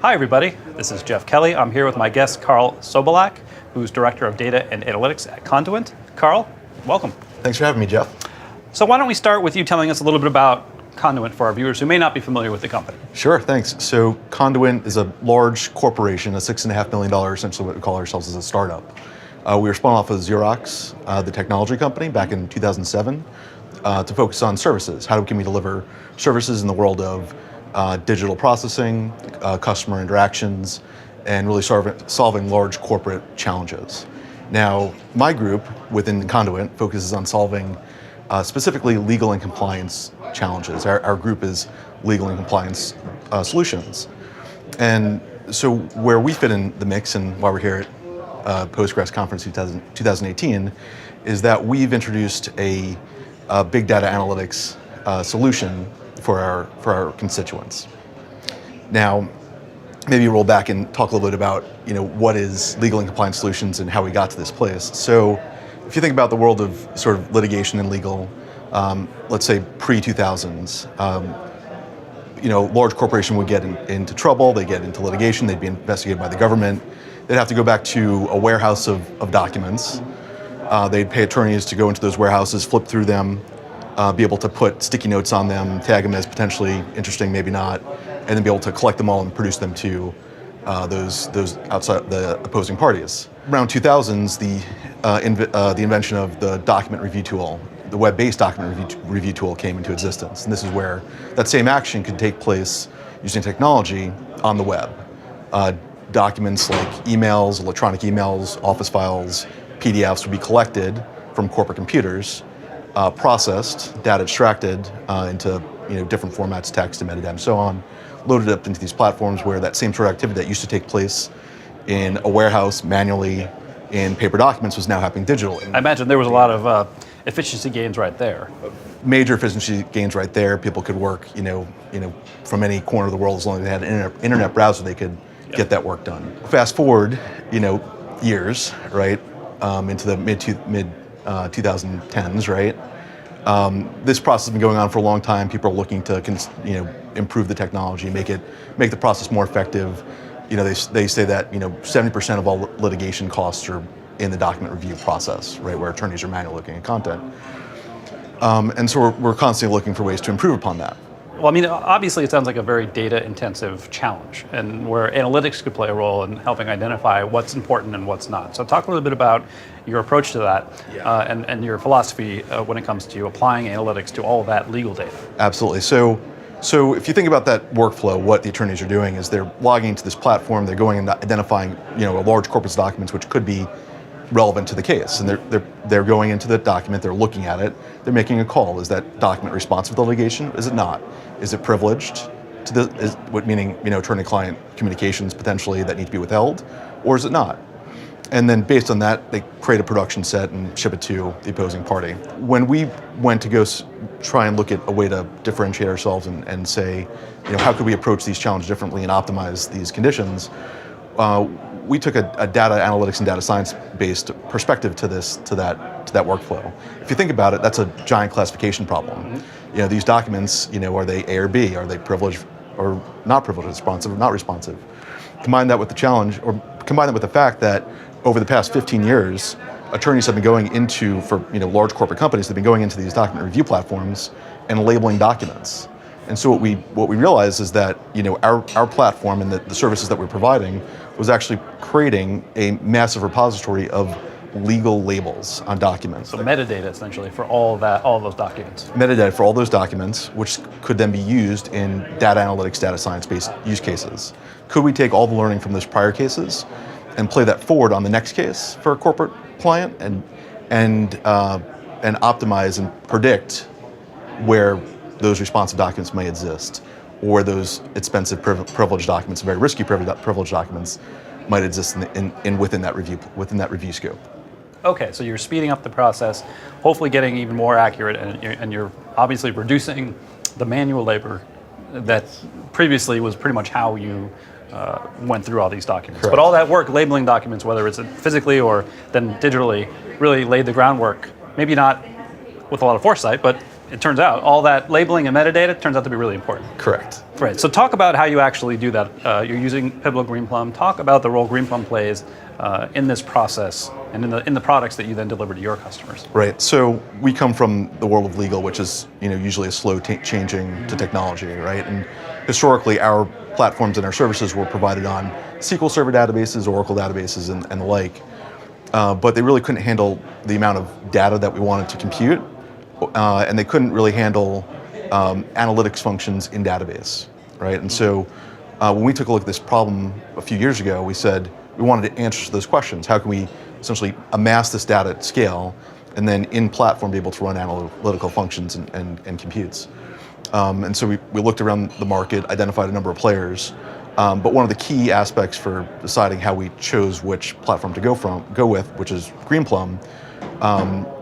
Hi, everybody. This is Jeff Kelly. I'm here with my guest, Karl Sobylak, who's Director of Data and Analytics at Conduent. Karl, welcome. Thanks for having me, Jeff. So why don't we start with you telling us a little bit about Conduent for our viewers who may not be familiar with the company. Sure, thanks. So Conduent is a large corporation, a $6.5 million, essentially what we call ourselves as a startup. We were spun off of Xerox, the technology company, back in 2007 to focus on services. How can we deliver services in the world of digital processing, customer interactions, and really solving large corporate challenges. Now, my group within Conduent focuses on solving specifically legal and compliance challenges. Our group is legal and compliance solutions. And so where we fit in the mix and why we're here at PostGres Conference 2018 is that we've introduced a big data analytics solution for our constituents. Now, maybe roll back and talk a little bit about what is legal and compliance solutions and how we got to this place. So, if you think about the world of sort of litigation and legal, let's say pre-2000s, large corporation would get into trouble, they get into litigation, they'd be investigated by the government, they'd have to go back to a warehouse of documents. They'd pay attorneys to go into those warehouses, flip through them, be able to put sticky notes on them, tag them as potentially interesting, maybe not, and then be able to collect them all and produce them to those outside the opposing parties. Around 2000s, the invention of the document review tool, the web-based document review tool came into existence, and this is where that same action could take place using technology on the web. Documents like emails, electronic emails, office files, PDFs would be collected from corporate computers, processed, data extracted into different formats, text and metadata and so on, loaded up into these platforms where that same sort of activity that used to take place in a warehouse manually in paper documents was now happening digitally. I imagine there was a lot of efficiency gains right there. Major efficiency gains right there. People could work, from any corner of the world as long as they had an internet browser, they could get that work done. Fast forward, years, right, into the mid 2010s, right? This process has been going on for a long time. People are looking to, improve the technology, make the process more effective. They say that 70% of all litigation costs are in the document review process, right, where attorneys are manually looking at content. And so we're constantly looking for ways to improve upon that. Well, I mean, obviously it sounds like a very data-intensive challenge, and where analytics could play a role in helping identify what's important and what's not. So talk a little bit about your approach to that and your philosophy when it comes to applying analytics to all of that legal data. Absolutely. So if you think about that workflow, what the attorneys are doing is they're logging into this platform, they're going and identifying a large corpus documents which could be relevant to the case, and they're going into the document, they're looking at it, they're making a call. Is that document responsive to litigation? Is it not? Is it privileged to meaning attorney-client communications potentially that need to be withheld, or is it not? And then based on that, they create a production set and ship it to the opposing party. When we went to go try and look at a way to differentiate ourselves and say, how could we approach these challenges differently and optimize these conditions, we took a data analytics and data science based perspective to that workflow. If you think about it, that's a giant classification problem. Mm-hmm. These documents, are they A or B? Are they privileged or not privileged, responsive or not responsive? Combine that with the challenge, or combine that with the fact that over the past 15 years, attorneys have been going into, for large corporate companies, they've been going into these document review platforms and labeling documents. And so what we realized is that our platform and the services that we're providing was actually creating a massive repository of legal labels on documents. So metadata essentially for all of those documents. Metadata for all those documents, which could then be used in data analytics, data science-based use cases. Could we take all the learning from those prior cases and play that forward on the next case for a corporate client and optimize and predict where those responsive documents may exist, or those expensive privileged documents, very risky privileged documents, might exist within that review scope. Okay, so you're speeding up the process, hopefully getting even more accurate, and you're obviously reducing the manual labor that previously was pretty much how you went through all these documents. Correct. But all that work labeling documents, whether it's physically or then digitally, really laid the groundwork, maybe not with a lot of foresight, but it turns out all that labeling and metadata turns out to be really important. Correct. Right. So talk about how you actually do that. You're using Pivotal Greenplum. Talk about the role Greenplum plays in this process and in the products that you then deliver to your customers. Right. So we come from the world of legal, which is usually a slow changing to technology, right? And historically, our platforms and our services were provided on SQL Server databases, Oracle databases, and the like. But they really couldn't handle the amount of data that we wanted to compute, and they couldn't really handle analytics functions in database, right? And so when we took a look at this problem a few years ago, we said we wanted to answer those questions. How can we essentially amass this data at scale and then in platform be able to run analytical functions and computes? And so we looked around the market, identified a number of players, but one of the key aspects for deciding how we chose which platform to go with, which is Greenplum,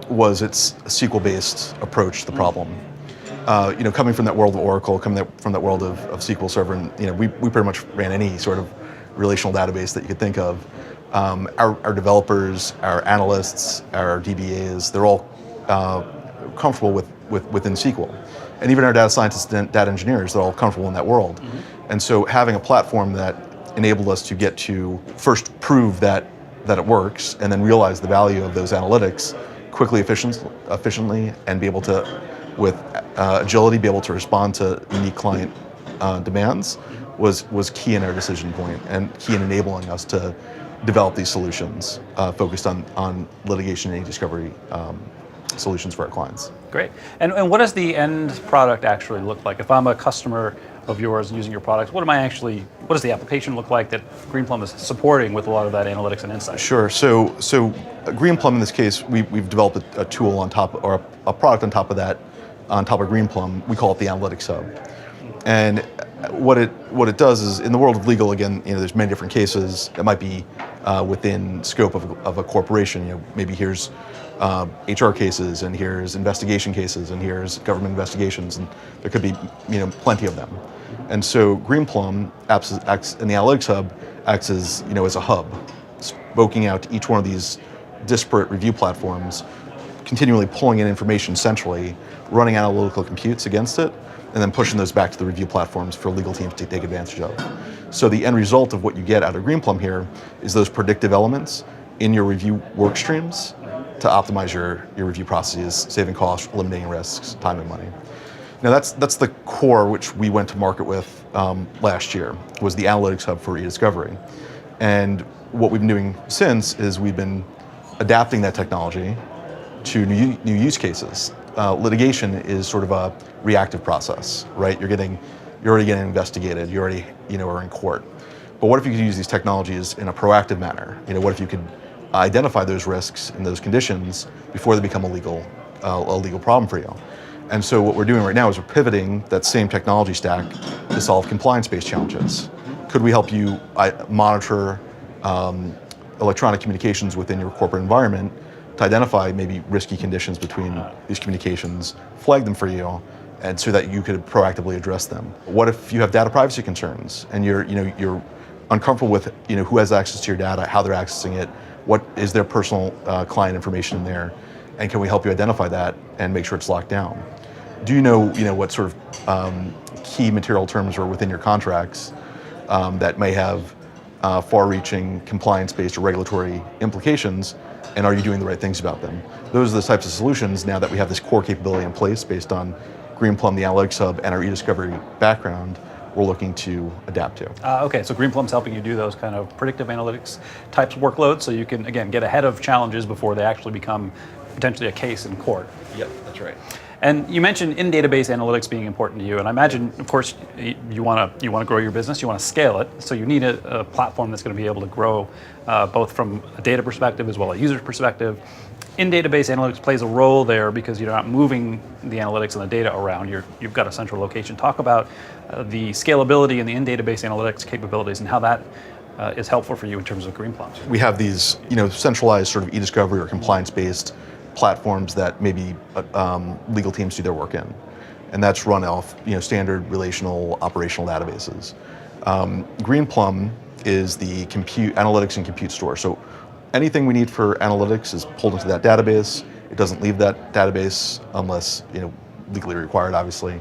was its SQL-based approach to the problem. Coming from that world of Oracle, coming from that world of SQL Server, and we pretty much ran any sort of relational database that you could think of. Our developers, our analysts, our DBAs, they're all comfortable within SQL. And even our data scientists and data engineers, they're all comfortable in that world. Mm-hmm. And so having a platform that enabled us to get to first prove that it works and then realize the value of those analytics quickly, efficiently, and be able to, with agility, be able to respond to unique client demands was key in our decision point and key in enabling us to develop these solutions focused on litigation and e-discovery solutions for our clients. Great. And what does the end product actually look like? If I'm a customer of yours using your products, what does the application look like that Greenplum is supporting with a lot of that analytics and insight? Sure. So Greenplum in this case, we've developed a tool on top, or a product on top of that, on top of Greenplum. We call it the Analytics Hub. And what it does is, in the world of legal, again, there's many different cases that might be within scope of a corporation. Maybe here's HR cases, and here's investigation cases, and here's government investigations, and there could be plenty of them. And so Greenplum acts in the Analytics Hub acts as as a hub, spoking out to each one of these disparate review platforms, continually pulling in information centrally, running analytical computes against it, and then pushing those back to the review platforms for legal teams to take advantage of. So the end result of what you get out of Greenplum here is those predictive elements in your review work streams to optimize your review processes, saving costs, eliminating risks, time and money. Now that's the core which we went to market with last year, was the Analytics Hub for e-discovery. And what we've been doing since is we've been adapting that technology to new use cases. Litigation is sort of a reactive process, right? You're already getting investigated. You already are in court. But what if you could use these technologies in a proactive manner? What if you could identify those risks and those conditions before they become a legal problem for you? And so what we're doing right now is we're pivoting that same technology stack to solve compliance-based challenges. Could we help you monitor electronic communications within your corporate environment to identify maybe risky conditions between these communications, flag them for you, and so that you could proactively address them? What if you have data privacy concerns and you're uncomfortable with who has access to your data, how they're accessing it, what is their personal client information in there, and can we help you identify that and make sure it's locked down? Do you know what sort of key material terms are within your contracts that may have far-reaching compliance-based or regulatory implications, and are you doing the right things about them? Those are the types of solutions, now that we have this core capability in place based on Greenplum, the Analytics Hub, and our e-discovery background, we're looking to adapt to. Okay, so Greenplum's helping you do those kind of predictive analytics types of workloads, so you can, again, get ahead of challenges before they actually become potentially a case in court. Yep, that's right. And you mentioned in-database analytics being important to you, and I imagine, of course, you want to grow your business, you want to scale it, so you need a platform that's going to be able to grow both from a data perspective as well as a user perspective. In-database analytics plays a role there because you're not moving the analytics and the data around. You've got a central location. Talk about the scalability and the in-database analytics capabilities and how that is helpful for you in terms of Greenplum. We have these, centralized sort of e-discovery or compliance-based platforms that maybe legal teams do their work in, and that's run off standard relational operational databases. Greenplum is the analytics and compute store. So anything we need for analytics is pulled into that database. It doesn't leave that database unless legally required, obviously.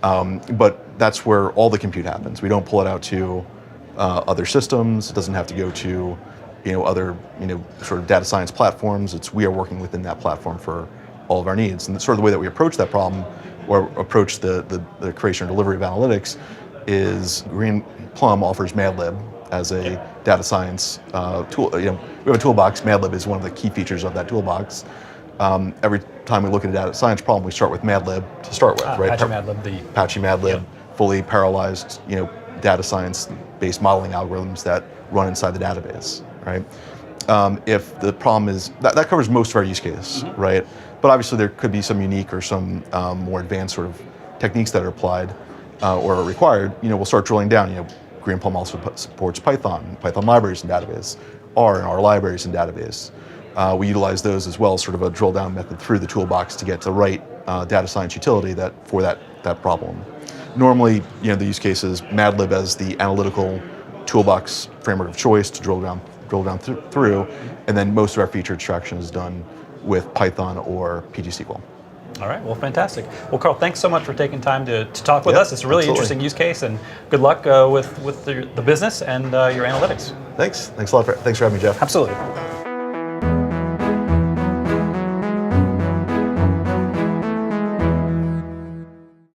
But that's where all the compute happens. We don't pull it out to other systems. It doesn't have to go to other sort of data science platforms. We are working within that platform for all of our needs. And sort of the way that we approach that problem, or approach the creation or delivery of analytics, is Greenplum offers MadLib as a data science tool. We have a toolbox. MadLib is one of the key features of that toolbox. Every time we look at a data science problem, we start with MadLib to start with, right? Apache MadLib, fully parallelized, data science-based modeling algorithms that run inside the database, right? If the problem is that covers most of our use case, right? But obviously there could be some unique or some more advanced sort of techniques that are applied or are required. We'll start drilling down. Greenplum also supports Python libraries and database, R and R libraries and database. We utilize those as well, sort of a drill down method through the toolbox to get the right data science utility for that problem. Normally, the use case is MadLib as the analytical toolbox framework of choice to drill down through, and then most of our feature extraction is done with Python or PGSQL. All right, well, fantastic. Well, Karl, thanks so much for taking time to talk with us. It's a really interesting use case, and good luck with the business and your analytics. Thanks a lot. Thanks for having me, Jeff. Absolutely.